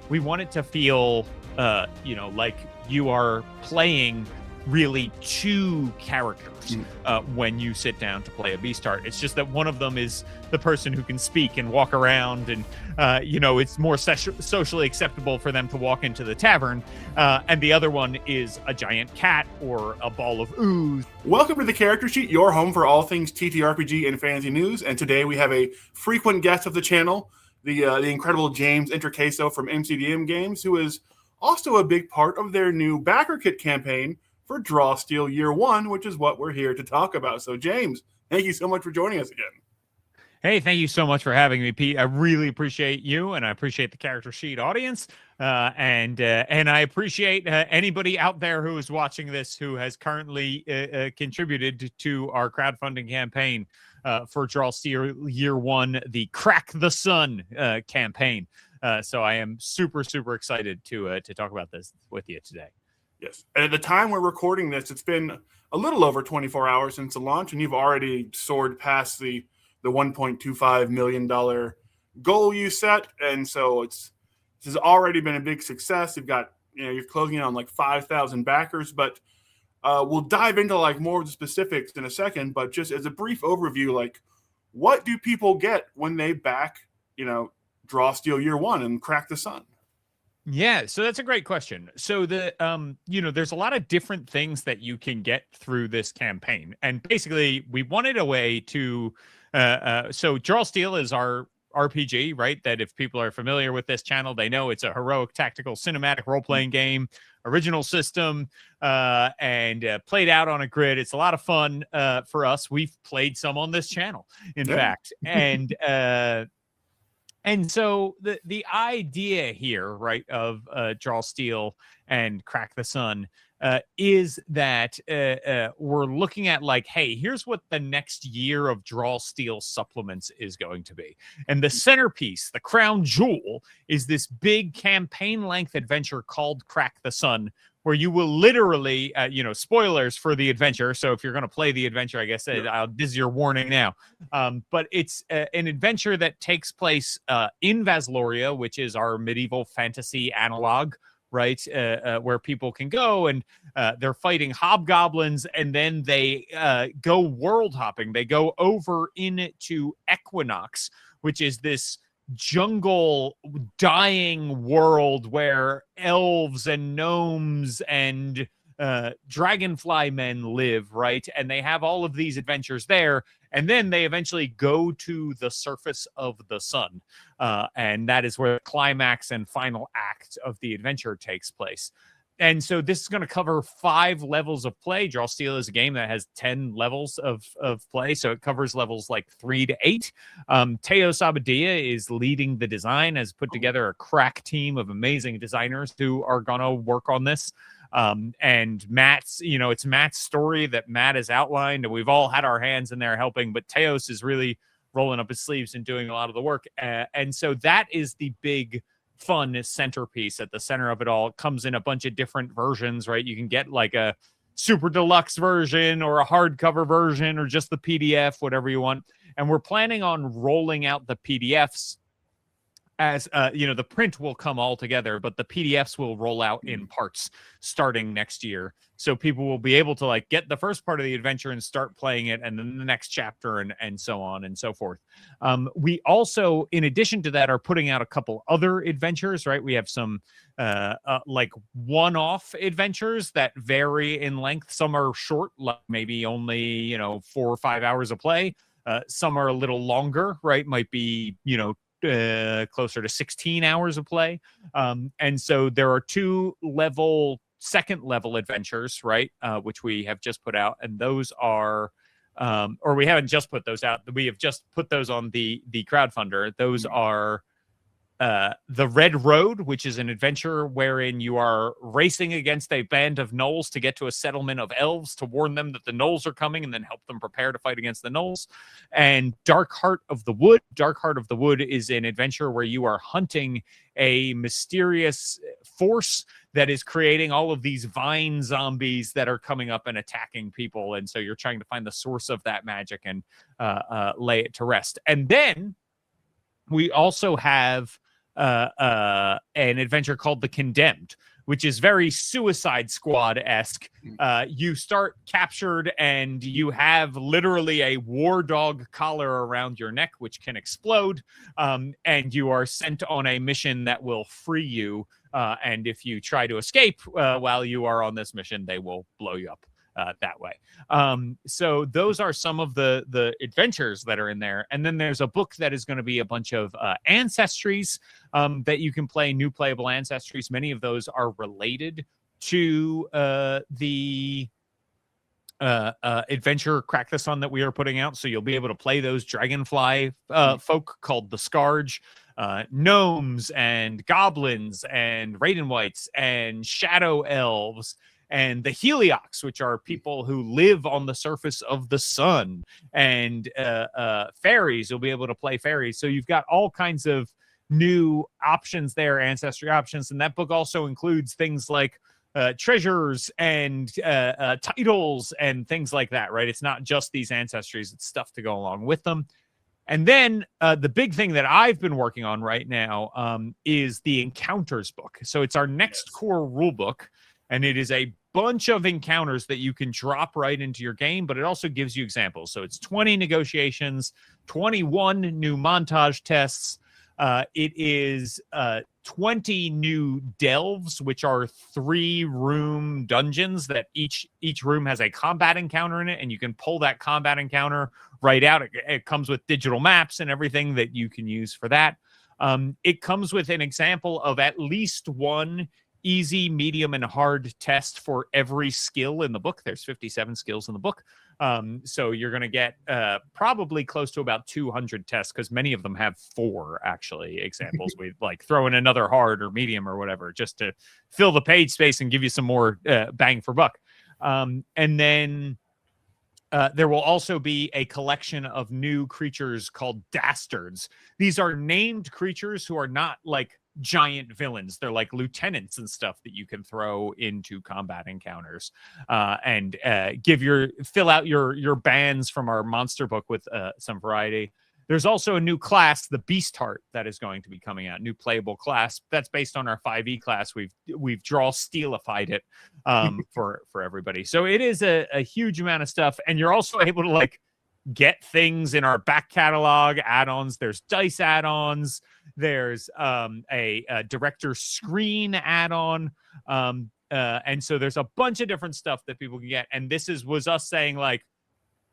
we want it to feel, like you are playing really two characters when you sit down to play a Beastheart. It's just that one of them is the person who can speak and walk around, and it's more socially acceptable for them to walk into the tavern, and the other one is a giant cat or a ball of ooze. Welcome to the Character Sheet, your home for all things TTRPG and fantasy news. And today we have a frequent guest of the channel, the incredible James Introcaso from MCDM Games, who is also a big part of their new Backerkit campaign for Draw Steel Year 1, which is what we're here to talk about. So, James, thank you so much for joining us again. Hey, thank you so much for having me, Pete. I really appreciate you, and I appreciate the Character Sheet audience, and I appreciate anybody out there who is watching this who has currently contributed to our crowdfunding campaign for Draw Steel Year 1, the Crack the Sun campaign. So I am super, super excited to talk about this with you today. Yes. And at the time we're recording this, it's been a little over 24 hours since the launch, and you've already soared past the $1.25 million goal you set. And so this has already been a big success. You're closing in on like 5,000 backers, but we'll dive into like more of the specifics in a second. But just as a brief overview, like what do people get when they back, Draw Steel Year 1 and Crack the Sun? Yeah, so that's a great question. So there's a lot of different things that you can get through this campaign, and basically we wanted a way to. So Draw Steel is our RPG, right? That if people are familiar with this channel, they know it's a heroic, tactical, cinematic role-playing game, original system, and played out on a grid. It's a lot of fun for us. We've played some on this channel, in fact, And so the idea here, right, of Draw Steel and Crack the Sun is that we're looking at like, hey, here's what the next year of Draw Steel supplements is going to be. And the centerpiece, the crown jewel, is this big campaign-length adventure called Crack the Sun, where you will literally, spoilers for the adventure. So if you're going to play the adventure, I guess this is your warning now. But it's an adventure that takes place in Vasloria, which is our medieval fantasy analog, right? Where people can go and they're fighting hobgoblins, and then they go world hopping. They go over into Equinox, which is this jungle dying world where elves and gnomes and dragonfly men live, right? And they have all of these adventures there, and then they eventually go to the surface of the sun, and that is where the climax and final act of the adventure takes place. And so this is going to cover 5 levels of play. Draw Steel is a game that has 10 levels of play, so it covers levels like 3 to 8. Teo Sabadia is leading the design, has put together a crack team of amazing designers who are going to work on this. And Matt's, it's Matt's story that Matt has outlined, and we've all had our hands in there helping, but Teos is really rolling up his sleeves and doing a lot of the work. And so that is the big fun centerpiece at the center of it all. It comes in a bunch of different versions, right? You can get like a super deluxe version or a hardcover version or just the PDF, whatever you want. And we're planning on rolling out the PDFs as the print will come all together, but the PDFs will roll out in parts starting next year. So people will be able to like get the first part of the adventure and start playing it, and then the next chapter and so on and so forth. We also, in addition to that, are putting out a couple other adventures, right? We have some like one-off adventures that vary in length. Some are short, like maybe only, 4 or 5 hours of play. Some are a little longer, right? Might be, closer to 16 hours of play. And so there are 2 second level adventures, right? Which we have just put out. And those are, or we haven't just put those out. We have just put those on the crowdfunder. Those are The Red Road, which is an adventure wherein you are racing against a band of gnolls to get to a settlement of elves to warn them that the gnolls are coming and then help them prepare to fight against the gnolls. And Dark Heart of the Wood. Dark Heart of the Wood is an adventure where you are hunting a mysterious force that is creating all of these vine zombies that are coming up and attacking people. And so you're trying to find the source of that magic and lay it to rest. And then we also have an adventure called The Condemned, which is very Suicide Squad-esque. You start captured and you have literally a war dog collar around your neck, which can explode. And you are sent on a mission that will free you. And if you try to escape while you are on this mission, they will blow you up that way. So those are some of the adventures that are in there. And then there's a book that is going to be a bunch of Ancestries that you can play, new playable Ancestries. Many of those are related to the adventure Crack the Sun that we are putting out. So you'll be able to play those dragonfly folk called the Scourge, gnomes and goblins and Raiden Whites and shadow elves, and the Heliox, which are people who live on the surface of the sun, and fairies. You'll be able to play fairies. So you've got all kinds of new options there, ancestry options. And that book also includes things like treasures and titles and things like that, right? It's not just these ancestries, it's stuff to go along with them. And then the big thing that I've been working on right now is the Encounters book. So it's our next core rule book, and it is a bunch of encounters that you can drop right into your game, but it also gives you examples. So it's 20 negotiations, 21 new montage tests. It is 20 new delves, which are 3-room dungeons that each room has a combat encounter in it, and you can pull that combat encounter right out. It comes with digital maps and everything that you can use for that. It comes with an example of at least one easy, medium, and hard test for every skill in the book. There's 57 skills in the book. So you're going to get probably close to about 200 tests, because many of them have 4 actually examples. We like throw in another hard or medium or whatever just to fill the page space and give you some more bang for buck. And then there will also be a collection of new creatures called dastards. These are named creatures who are not like giant villains. They're like lieutenants and stuff that you can throw into combat encounters and fill out your bands from our monster book with some variety. There's also a new class, the Beastheart, that is going to be coming out. New playable class that's based on our 5e class. We've draw steelified it for everybody. So it is a huge amount of stuff, and you're also able to like get things in our back catalog add-ons. There's dice add-ons. There's a director screen add-on. And so there's a bunch of different stuff that people can get. And this was us saying like,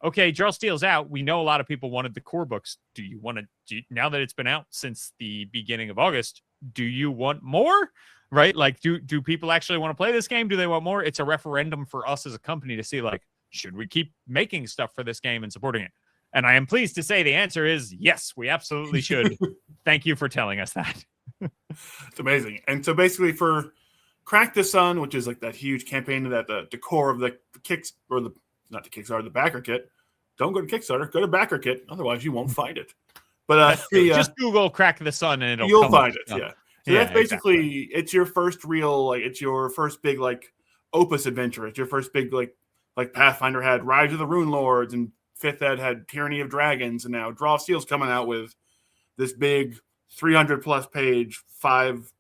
okay, Draw Steel's out. We know a lot of people wanted the core books. Do you want to, now that it's been out since the beginning of August, do you want more? Right? Like, do people actually want to play this game? Do they want more? It's a referendum for us as a company to see, like, should we keep making stuff for this game and supporting it? And I am pleased to say the answer is yes, we absolutely should. Thank you for telling us that. It's amazing. And so basically for Crack the Sun, which is like that huge campaign that the core of the kicks, or the not the Kickstarter, the Backerkit. Don't go to Kickstarter, go to Backerkit. Otherwise you won't find it. But just Google Crack the Sun and you'll find it. Yeah. So yeah, that's basically it's your first real, like, it's your first big like opus adventure. It's your first big like Pathfinder had Rise of the Rune Lords, and 5th Ed had Tyranny of Dragons, and now Draw Steel's coming out with this big 300+ page, 5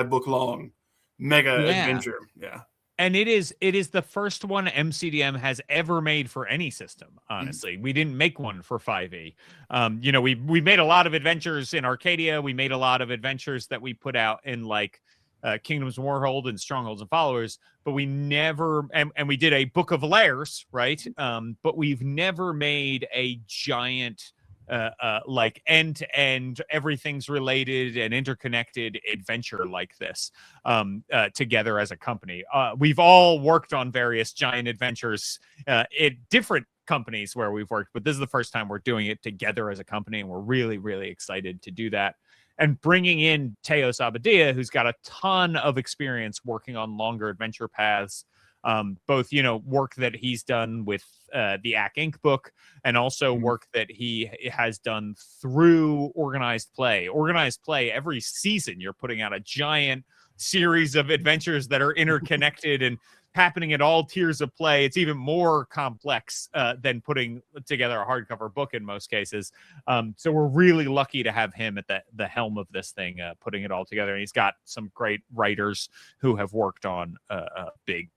book long mega adventure. Yeah. And it is the first one MCDM has ever made for any system, honestly. Mm-hmm. We didn't make one for 5e. We made a lot of adventures in Arcadia. We made a lot of adventures that we put out in like Kingdoms of Warhold and Strongholds and Followers, but we never, and we did a Book of Lairs, right? But we've never made a giant like end-to-end, everything's related and interconnected adventure like this together as a company. We've all worked on various giant adventures at different companies where we've worked, but this is the first time we're doing it together as a company, and we're really, really excited to do that. And bringing in Teos Abadia, who's got a ton of experience working on longer adventure paths, both, work that he's done with the AC Inc. book, and also work that he has done through Organized Play. Organized Play, every season, you're putting out a giant series of adventures that are interconnected and happening at all tiers of play. It's even more complex than putting together a hardcover book in most cases. So we're really lucky to have him at the helm of this thing, putting it all together. And he's got some great writers who have worked on big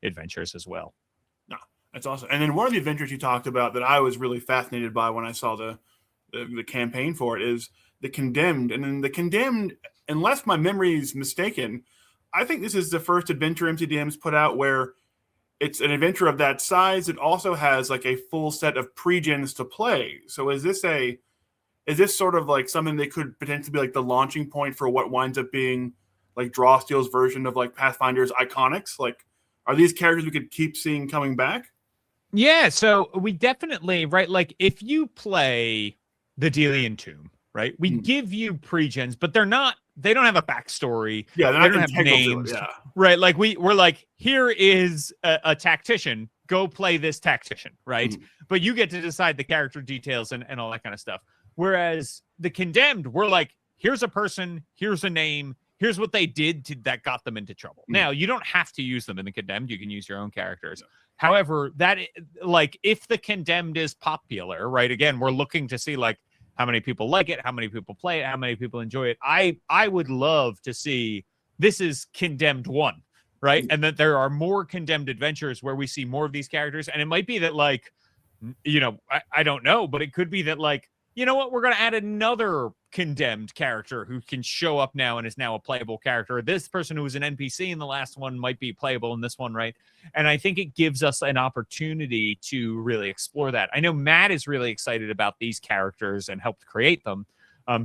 adventures as well. No, that's awesome. And then one of the adventures you talked about that I was really fascinated by when I saw the campaign for it is the Condemned. And then the Condemned, unless my memory is mistaken, I think this is the first adventure MCDM's put out where it's an adventure of that size. It also has like a full set of pre-gens to play. So is this sort of like something that could potentially be like the launching point for what winds up being like Drawsteel's version of like Pathfinder's Iconics? Like, are these characters we could keep seeing coming back? Yeah, so we definitely, right, like if you play the Delian Tomb, right, we give you pre-gens, but they don't have a backstory. Yeah, they don't have names. Yeah. Right, like we're like, here is a tactician, go play this tactician, right? But you get to decide the character details and all that kind of stuff. Whereas the Condemned, we're like, here's a person, here's a name, here's what they did that got them into trouble. Now, you don't have to use them in the Condemned. You can use your own characters. However, that, like, if the Condemned is popular, right, again, we're looking to see, like, how many people like it, how many people play it, how many people enjoy it. I would love to see this is Condemned 1, right? And that there are more Condemned adventures where we see more of these characters. And it might be that, like, you know, I don't know, but it could be that, like, you know what, we're going to add another Condemned character who can show up now and is now a playable character. This person who was an NPC in the last one might be playable in this one, right? And I think it gives us an opportunity to really explore that. I know Matt is really excited about these characters and helped create them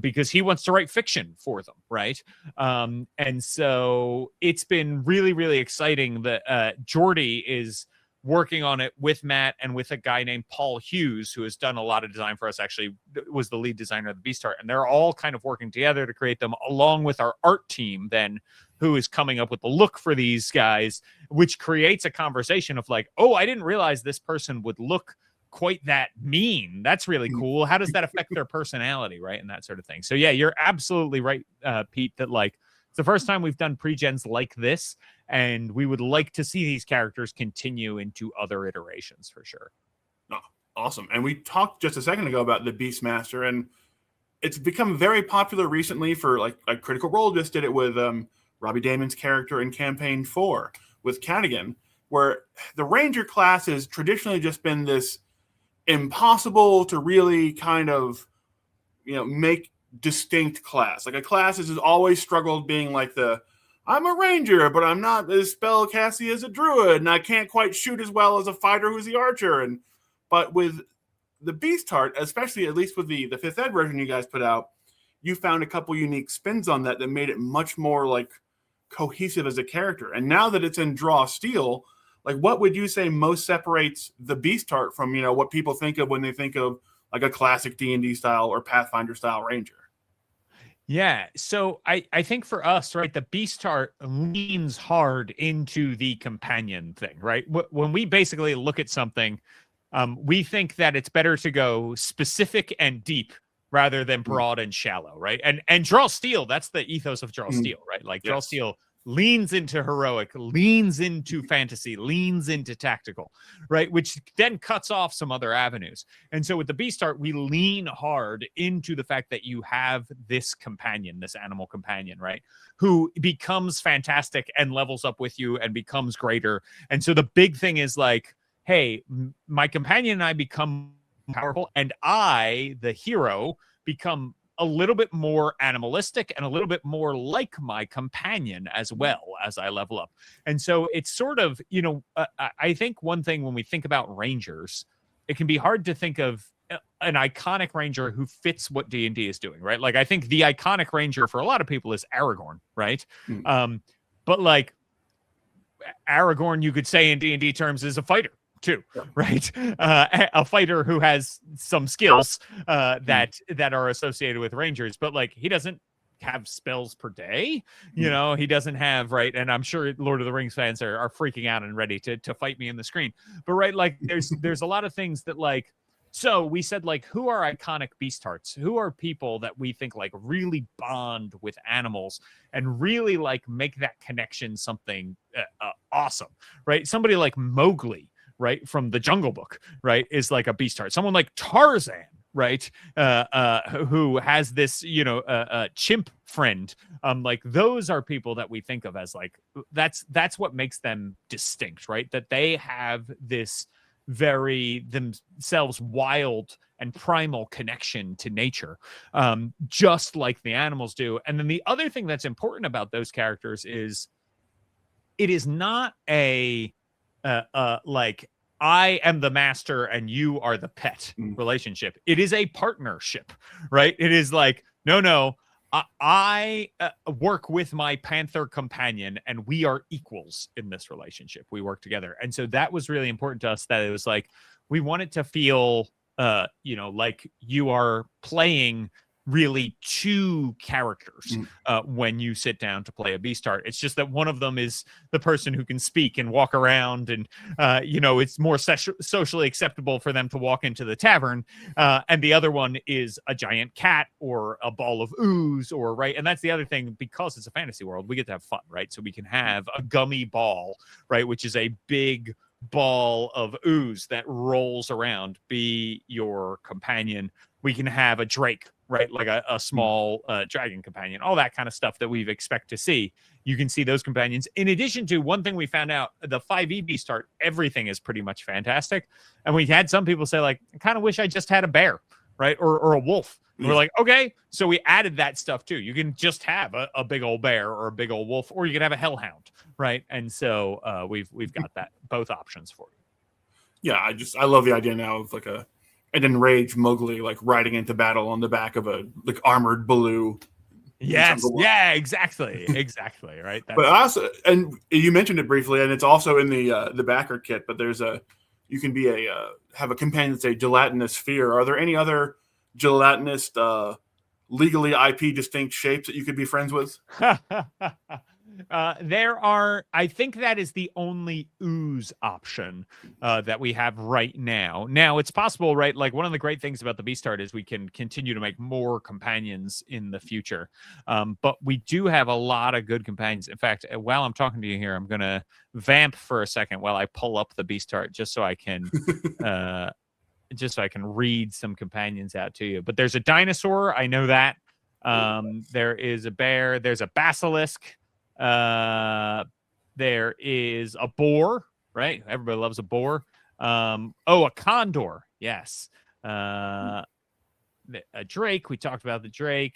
because he wants to write fiction for them, right? And so it's been really, really exciting that Jordy is working on it with Matt and with a guy named Paul Hughes, who has done a lot of design for us, actually was the lead designer of the Beastheart. And they're all kind of working together to create them, along with our art team then, who is coming up with the look for these guys, which creates a conversation of like, oh, I didn't realize this person would look quite that mean. That's really cool. How does that affect their personality, right? And that sort of thing. So yeah, you're absolutely right, Pete, that like it's the first time we've done pre-gens like this, and we would like to see these characters continue into other iterations for sure. Oh, awesome. And we talked just a second ago about the Beastmaster, and it's become very popular recently for like Critical Role just did it with Robbie Damon's character in Campaign 4 with Cadigan, where the Ranger class has traditionally just been this impossible to really kind of, you know, make distinct class. Like a class has always struggled being like I'm a ranger, but I'm not as spellcasty as a druid, and I can't quite shoot as well as a fighter who's the archer. But with the Beastheart, especially at least with the 5th ed version you guys put out, you found a couple unique spins on that made it much more like cohesive as a character. And now that it's in Drawsteel, like what would you say most separates the Beastheart from, you know, what people think of when they think of like a classic D&D style or Pathfinder style ranger? Yeah, so I think for us, right, the Beastheart leans hard into the companion thing, right? When we basically look at something, we think that it's better to go specific and deep rather than broad and shallow, right? And Drawsteel, that's the ethos of Drawsteel, right? Like Drawsteel leans into heroic, leans into fantasy, leans into tactical, right? Which then cuts off some other avenues. And so with the Beastheart, we lean hard into the fact that you have this companion, this animal companion, right? Who becomes fantastic and levels up with you and becomes greater. And so the big thing is like, hey, my companion and I become powerful, and I, the hero, become a little bit more animalistic and a little bit more like my companion as well as I level up. And so it's sort of, you know, I think one thing when we think about rangers, it can be hard to think of an iconic ranger who fits what D&D is doing, right? Like I think the iconic ranger for a lot of people is Aragorn, right? But like Aragorn, you could say in D&D terms, is a fighter too, right? A fighter who has some skills that are associated with rangers, but like he doesn't have spells per day, you know, he doesn't have, right? And I'm sure Lord of the Rings fans are freaking out and ready to fight me in the screen, but right, like there's a lot of things that like, So we said, like, who are iconic Beasthearts? Who are people that we think like really bond with animals and really like make that connection something awesome, right? Somebody like Mowgli, right, from the Jungle Book, right, is like a Beastheart. Someone like Tarzan, right, who has this, chimp friend. Like those are people that we think of as like that's what makes them distinct, right? That they have this very themselves wild and primal connection to nature, just like the animals do. And then the other thing that's important about those characters is it is not a like I am the master and you are the pet relationship. It is a partnership, right? It is like, no, I work with my panther companion and we are equals in this relationship. We work together. And so that was really important to us, that it was like, we wanted to feel, like you are playing really two characters when you sit down to play a Beastheart. It's just that one of them is the person who can speak and walk around, and it's more socially acceptable for them to walk into the tavern, and the other one is a giant cat or a ball of ooze, or right. And that's the other thing, because it's a fantasy world, we get to have fun, right? So we can have a gummy ball, right, which is a big ball of ooze that rolls around, be your companion. We can have a drake, right, like a small dragon companion, all that kind of stuff that we expect to see. You can see those companions. In addition to, one thing we found out, the 5e Beastheart, everything is pretty much fantastic. And we had some people say, like, I kind of wish I just had a bear, right, or a wolf. And we're like, okay, so we added that stuff too. You can just have a big old bear or a big old wolf, or you can have a hellhound, right? And so we've got that, both options for you. Yeah, I love the idea now of like an enraged Mowgli like riding into battle on the back of a like armored Baloo. Yes, yeah, exactly, right. But also, and you mentioned it briefly, and it's also in the backer kit. But you can be have a companion that's a gelatinous sphere. Are there any other gelatinous, legally IP distinct shapes that you could be friends with? There are, I think that is the only ooze option that we have right now. Now, it's possible, right? Like, one of the great things about the Beastheart is we can continue to make more companions in the future. But we do have a lot of good companions. In fact, while I'm talking to you here, I'm going to vamp for a second while I pull up the Beastheart just so I can read some companions out to you. But there's a dinosaur, I know that. There is a bear, there's a basilisk. There is a boar, right? Everybody loves a boar. A condor, yes. A drake, we talked about the drake.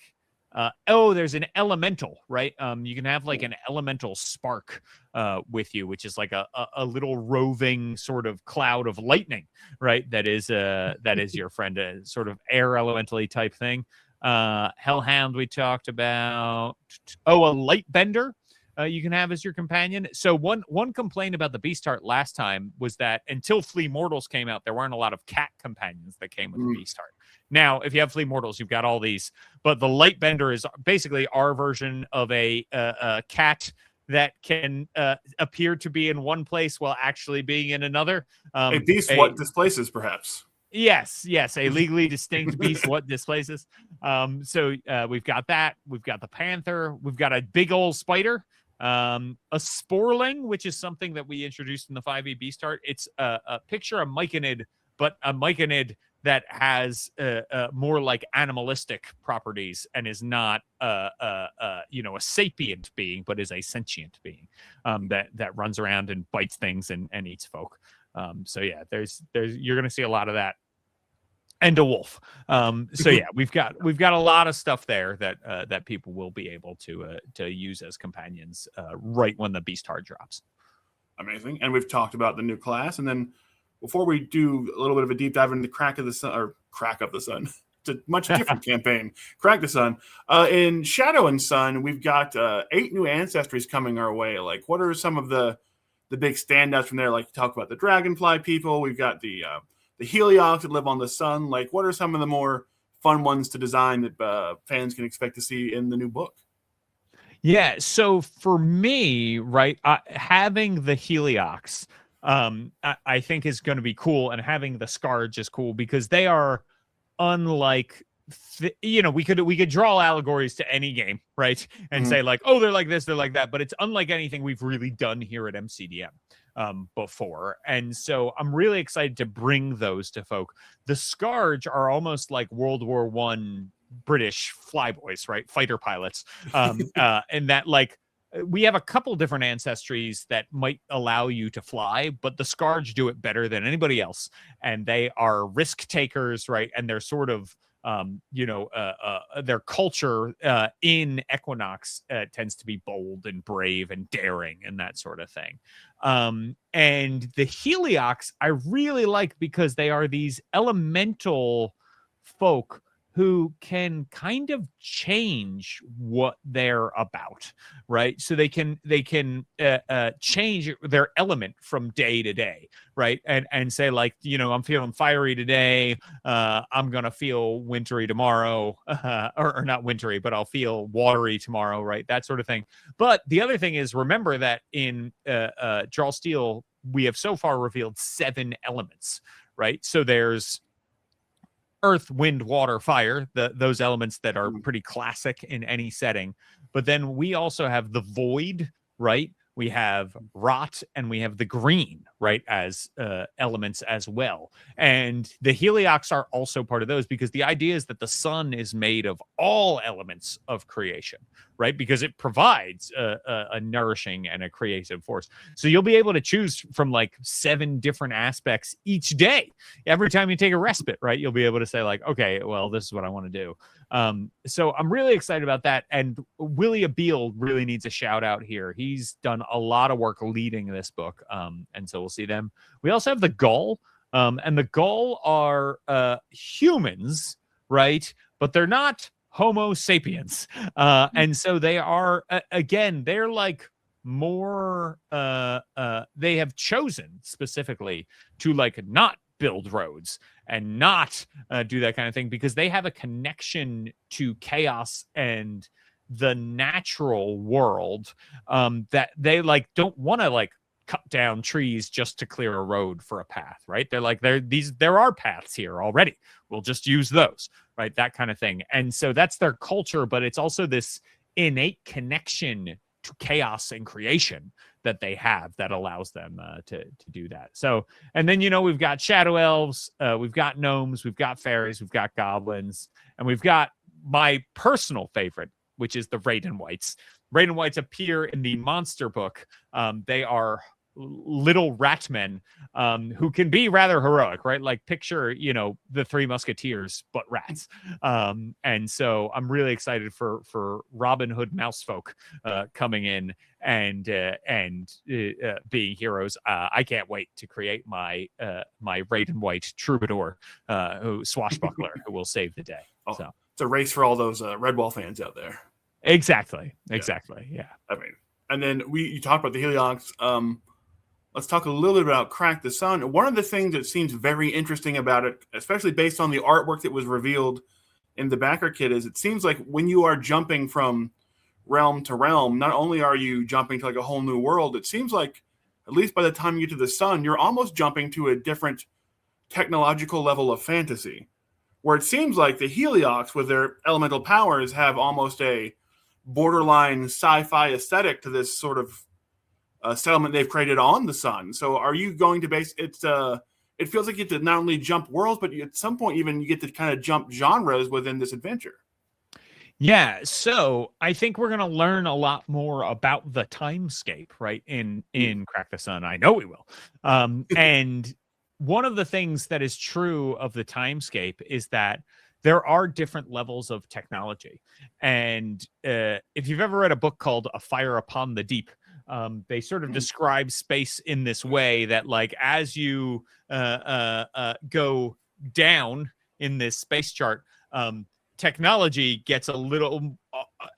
There's an elemental, right? You can have like an elemental spark with you, which is like a little roving sort of cloud of lightning, right? That is your friend, a sort of air elementally type thing. Hellhound we talked about. A light bender. You can have as your companion. So one complaint about the Beastheart last time was that until Flea Mortals came out, there weren't a lot of cat companions that came with the Beastheart. Now, if you have Flea Mortals, you've got all these. But the Lightbender is basically our version of a cat that can appear to be in one place while actually being in another. A beast what displaces, perhaps. Yes, a legally distinct beast what displaces. So we've got that. We've got the panther. We've got a big old spider. A sporling, which is something that we introduced in the 5e Beastheart. It's a picture of myconid, but a myconid that has more like animalistic properties and is not a sapient being, but is a sentient being that runs around and bites things and eats folk. So yeah, there's you're gonna see a lot of that. And a wolf. So yeah, we've got a lot of stuff there that people will be able to use as companions right when the Beastheart drops. Amazing. And we've talked about the new class, and then before we do a little bit of a deep dive into Crack of the Sun, it's a much different campaign. Crack the Sun. In Shadow and Sun, we've got 8 new Ancestries coming our way. Like, what are some of the big standouts from there? Like, you talk about the Dragonfly people. We've got the Heliox that live on the sun. Like, what are some of the more fun ones to design that fans can expect to see in the new book? Yeah, so for me, right, having the Heliox I think is going to be cool, and having the Scourge is cool because they are unlike we could draw allegories to any game, right, and say like, oh, they're like this, they're like that, but it's unlike anything we've really done here at MCDM before. And so I'm really excited to bring those to folk. The Scourge are almost like World War I British flyboys, right, fighter pilots, and that like we have a couple different ancestries that might allow you to fly, but the Scourge do it better than anybody else. And they are risk takers, right? And they're sort of, their culture in Equinox tends to be bold and brave and daring and that sort of thing. And the Heliox I really like because they are these elemental folk who can kind of change what they're about, right? So they can change their element from day to day, right? And say like, I'm feeling fiery today. I'm gonna feel wintry tomorrow, or not wintry, but I'll feel watery tomorrow, right? That sort of thing. But the other thing is, remember that in Jarl Steel, we have so far revealed 7 elements, right? So there's earth, wind, water, fire, those elements that are pretty classic in any setting. But then we also have the void, right? We have rot, and we have the green, right, as elements as well. And the Heliox are also part of those, because the idea is that the sun is made of all elements of creation, right? Because it provides a nourishing and a creative force. So you'll be able to choose from like 7 different aspects each day. Every time you take a respite, right, you'll be able to say like, okay, well, this is what I want to do. So I'm really excited about that. And Willie Abiel really needs a shout out here. He's done a lot of work leading this book. And so we'll see them. We also have the Gull, and the Gull are humans, right? But they're not Homo sapiens. And so they are, again, they're like more, they have chosen specifically to like not build roads and not do that kind of thing, because they have a connection to chaos and the natural world, that they like don't want to like cut down trees just to clear a road for a path, right? They're like, there are paths here already, we'll just use those, right? That kind of thing. And so that's their culture, but it's also this innate connection to chaos and creation that they have that allows them to do that. So, and then, we've got shadow elves, we've got gnomes, we've got fairies, we've got goblins, and we've got my personal favorite, which is the Raiden Whites. Raiden Whites appear in the monster book. They are little rat men who can be rather heroic, right? Like picture, the Three Musketeers, but rats. And so I'm really excited for Robin Hood Mousefolk coming in and being heroes. I can't wait to create my Raiden White troubadour, who swashbuckler, who will save the day. Oh, so it's a race for all those Redwall fans out there. Exactly. Yeah. I mean, and then you talked about the Heliox. Let's talk a little bit about Crack the Sun. One of the things that seems very interesting about it, especially based on the artwork that was revealed in the backer kit, is it seems like when you are jumping from realm to realm, not only are you jumping to like a whole new world, it seems like, at least by the time you get to the sun, you're almost jumping to a different technological level of fantasy, where it seems like the Heliox with their elemental powers have almost a borderline sci-fi aesthetic to this sort of settlement they've created on the sun. So are you going to base it? It feels like you get to not only jump worlds, but at some point even you get to kind of jump genres within this adventure. Yeah, so I think we're going to learn a lot more about the timescape, right, in Crack the Sun. I know we will. And one of the things that is true of the timescape is that there are different levels of technology. And if you've ever read a book called A Fire Upon the Deep, they sort of describe space in this way that, like, as you go down in this space chart, technology gets a little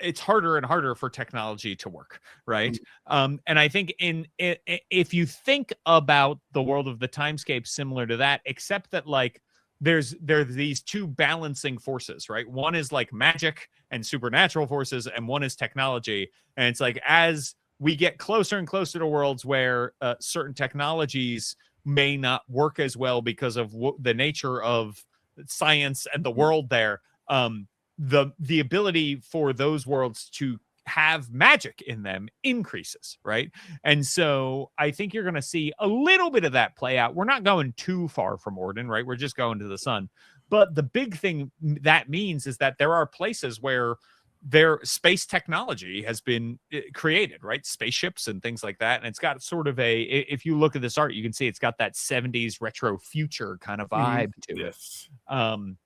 it's harder and harder for technology to work, right? And I think if you think about the world of the timescape similar to that, except that like there's these two balancing forces, right? One is like magic and supernatural forces, and one is technology. And it's like as we get closer and closer to worlds where certain technologies may not work as well because of the nature of science and the world there. The ability for those worlds to have magic in them increases, right? And so I think you're going to see a little bit of that play out. We're not going too far from Orden, right? We're just going to the sun. But the big thing that means is that there are places where their space technology has been created, right? Spaceships and things like that. And it's got sort of if you look at this art, you can see it's got that 70s retro future kind of vibe to it.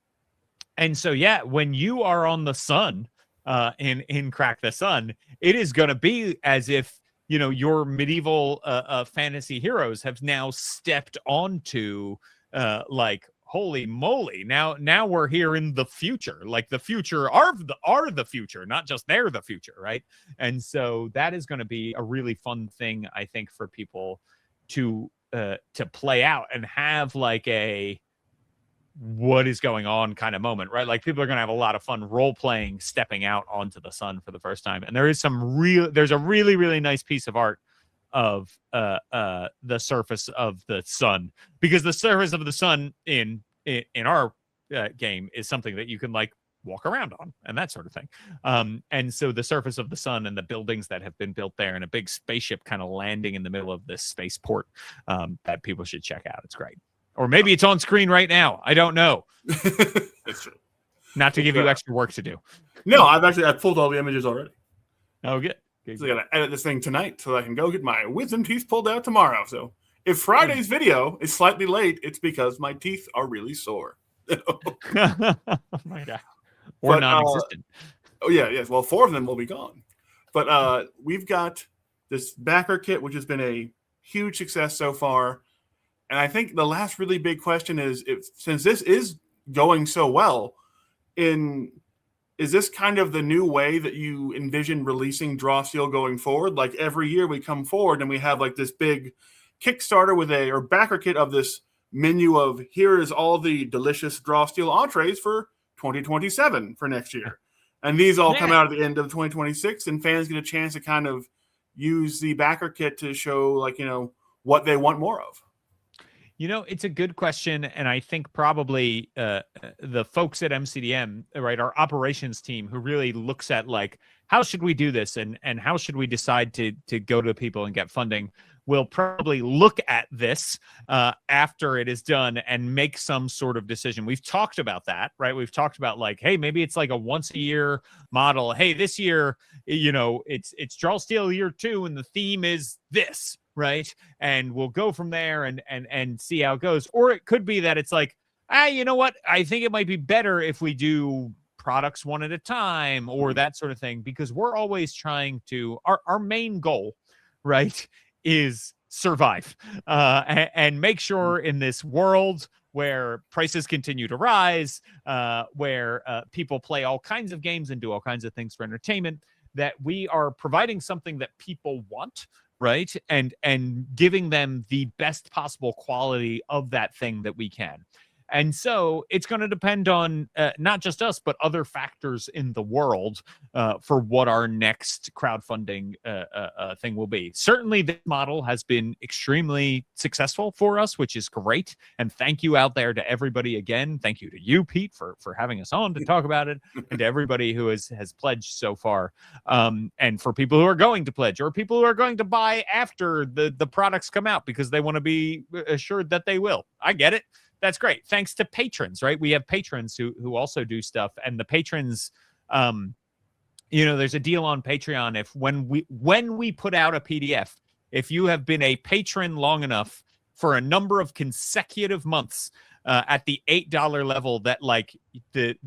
And so, yeah, when you are on the sun, in Crack the Sun, it is going to be as if, you know, your medieval fantasy heroes have now stepped onto like, holy moly, now we're here in the future. Like the future are the future, not just they're the future, right? And so that is going to be a really fun thing, I think, for people to play out and have like a what is going on kind of moment, right? Like people are going to have a lot of fun role playing, stepping out onto the sun for the first time. And there's a really, really nice piece of art of the surface of the sun, because the surface of the sun in our game is something that you can like walk around on and that sort of thing. And so the surface of the sun and the buildings that have been built there and a big spaceship kind of landing in the middle of this spaceport that people should check out. It's great. Or maybe it's on screen right now. I don't know. That's true. Not to give you extra work to do. No, I've pulled all the images already. Oh, good. So I got to edit this thing tonight so I can go get my wisdom teeth pulled out tomorrow. So if Friday's video is slightly late, it's because my teeth are really sore. Oh my God. Or non-existent. Oh, yeah, yes. Well, 4 of them will be gone. But we've got this backer kit, which has been a huge success so far. And I think the last really big question is, since this is going so well, is this kind of the new way that you envision releasing Draw Steel going forward? Like every year we come forward and we have like this big Kickstarter or backer kit of this menu of here is all the delicious Draw Steel entrees for 2027 for next year. And these all come out at the end of 2026, and fans get a chance to kind of use the backer kit to show like, you know, what they want more of. You know, it's a good question, and I think probably the folks at MCDM, right, our operations team, who really looks at like how should we do this and how should we decide to go to people and get funding, will probably look at this after it is done and make some sort of decision. We've talked about that, right? We've talked about like, hey, maybe it's like a once a year model. Hey, this year, you know, it's Draw Steel year 2, and the theme is this. Right. And we'll go from there and see how it goes. Or it could be that it's like, you know what? I think it might be better if we do products one at a time or that sort of thing, because we're always trying to, our main goal, right, is survive and make sure in this world where prices continue to rise, where people play all kinds of games and do all kinds of things for entertainment, that we are providing something that people want, right? And giving them the best possible quality of that thing that we can. And so it's going to depend on not just us, but other factors in the world for what our next crowdfunding thing will be. Certainly, this model has been extremely successful for us, which is great. And thank you out there to everybody again. Thank you to you, Pete, for having us on to talk about it, and to everybody who has pledged so far. And for people who are going to pledge, or people who are going to buy after the products come out because they want to be assured that they will. I get it. That's great. Thanks to patrons, right? We have patrons who also do stuff, and the patrons, you know, there's a deal on Patreon. If when we put out a PDF, if you have been a patron long enough for a number of consecutive months at the $8 level, that like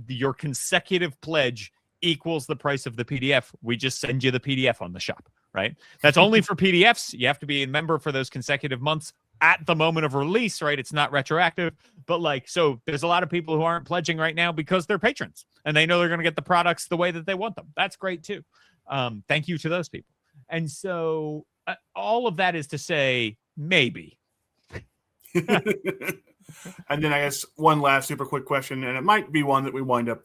your consecutive pledge equals the price of the PDF, we just send you the PDF on the shop, right? That's only for PDFs. You have to be a member for those consecutive months at the moment of release, right? It's not retroactive, but like, so there's a lot of people who aren't pledging right now because they're patrons and they know they're going to get the products the way that they want them. That's great too. Thank you to those people. And so all of that is to say, maybe. And then I guess one last super quick question, and it might be one that we wind up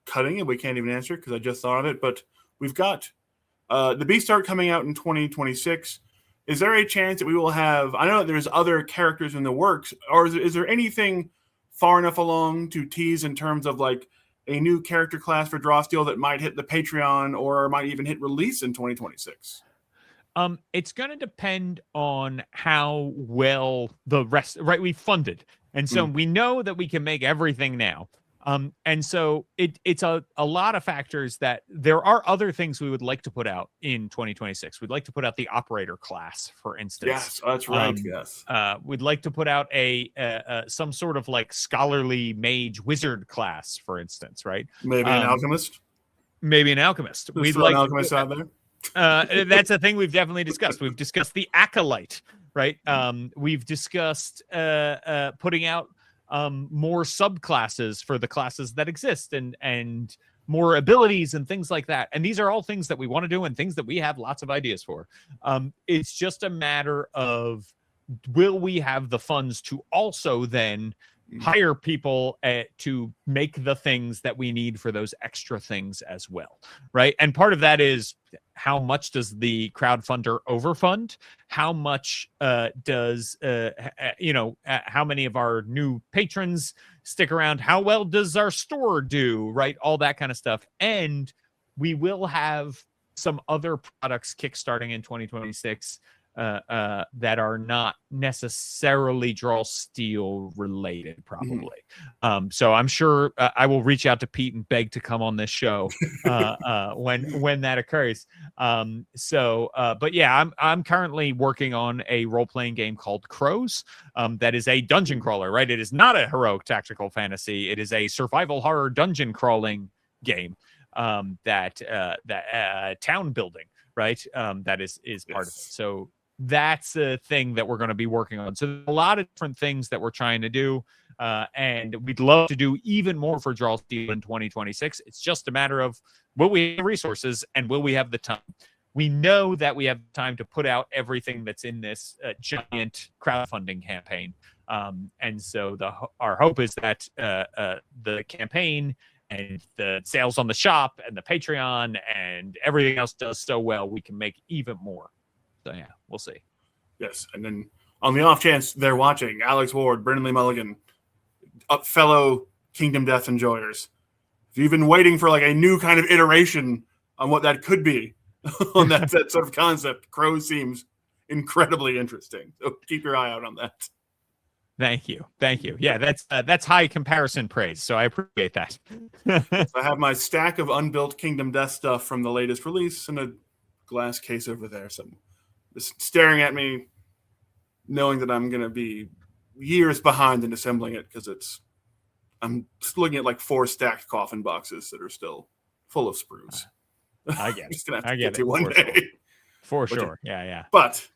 cutting and we can't even answer because I just thought of it, but we've got The Beastheart coming out in 2026. Is there a chance that we will have? I know that there's other characters in the works, or is there anything far enough along to tease in terms of like a new character class for Drawsteel that might hit the Patreon or might even hit release in 2026? It's going to depend on how well the rest, right? We funded. And so we know that we can make everything now. And so it's a lot of factors that there are other things we would like to put out in 2026. We'd like to put out the operator class, for instance. Yes, that's right. Yes. We'd like to put out some sort of like scholarly mage wizard class, for instance, right? Maybe an alchemist. Maybe an alchemust. We'd like an alchemist out there. That's a thing we've definitely discussed. We've discussed the acolyte, right? We've discussed putting out more subclasses for the classes that exist and more abilities and things like that. And these are all things that we want to do and things that we have lots of ideas for. It's just a matter of, will we have the funds to also then hire people to make the things that we need for those extra things as well, right? And part of that is, how much does the crowdfunder overfund? How much does how many of our new patrons stick around? How well does our store do, right? All that kind of stuff. And we will have some other products kickstarting in 2026 that are not necessarily Drawsteel related, probably. So I'm sure I will reach out to Pete and beg to come on this show when that occurs. But yeah, I'm currently working on a role-playing game called Crows. That is a dungeon crawler, right? It is not a heroic tactical fantasy. It is a survival horror dungeon crawling game that town building, right? That is part of it. So that's a thing that we're going to be working on. So there's a lot of different things that we're trying to do. And we'd love to do even more for Drawsteel in 2026. It's just a matter of, will we have resources and will we have the time? We know that we have time to put out everything that's in this giant crowdfunding campaign. And so our hope is that the campaign and the sales on the shop and the Patreon and everything else does so well, we can make even more. So yeah, we'll see. Yes, and then on the off chance they're watching, Alex Ward, Brendan Lee Mulligan, fellow Kingdom Death enjoyers, if you've been waiting for like a new kind of iteration on what that could be, on that sort of concept, Crows seems incredibly interesting. So keep your eye out on that. Thank you. Yeah, that's high comparison praise, so I appreciate that. So I have my stack of unbuilt Kingdom Death stuff from the latest release in a glass case over there. So just staring at me, knowing that I'm going to be years behind in assembling it because I'm just looking at like 4 stacked coffin boxes that are still full of sprues. I get it. Just gonna have to get to one day. For sure. Yeah. But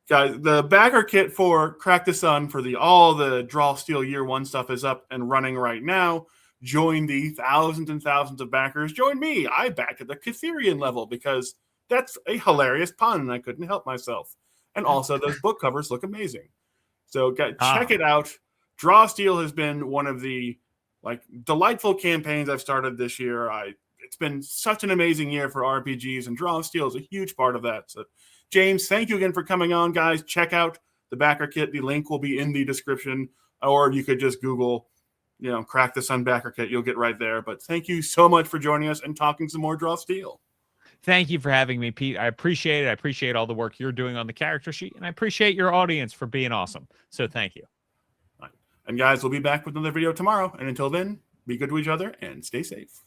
guys, the backer kit for Crack the Sun for all the Drawsteel Year 1 stuff is up and running right now. Join the thousands and thousands of backers. Join me. I back at the Catherian level because that's a hilarious pun, and I couldn't help myself. And also, those book covers look amazing. So, check it out. Drawsteel has been one of the delightful campaigns I've started this year. It's been such an amazing year for RPGs, and Drawsteel is a huge part of that. So, James, thank you again for coming on, guys. Check out the backer kit. The link will be in the description, or you could just Google, Crack the Sun backer kit. You'll get right there. But thank you so much for joining us and talking some more Drawsteel. Thank you for having me, Pete. I appreciate it. I appreciate all the work you're doing on the character sheet, and I appreciate your audience for being awesome. So thank you. All right. And guys, we'll be back with another video tomorrow. And until then, be good to each other and stay safe.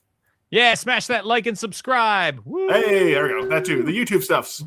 Yeah, smash that like and subscribe. Woo! Hey, there we go. That too. The YouTube stuffs.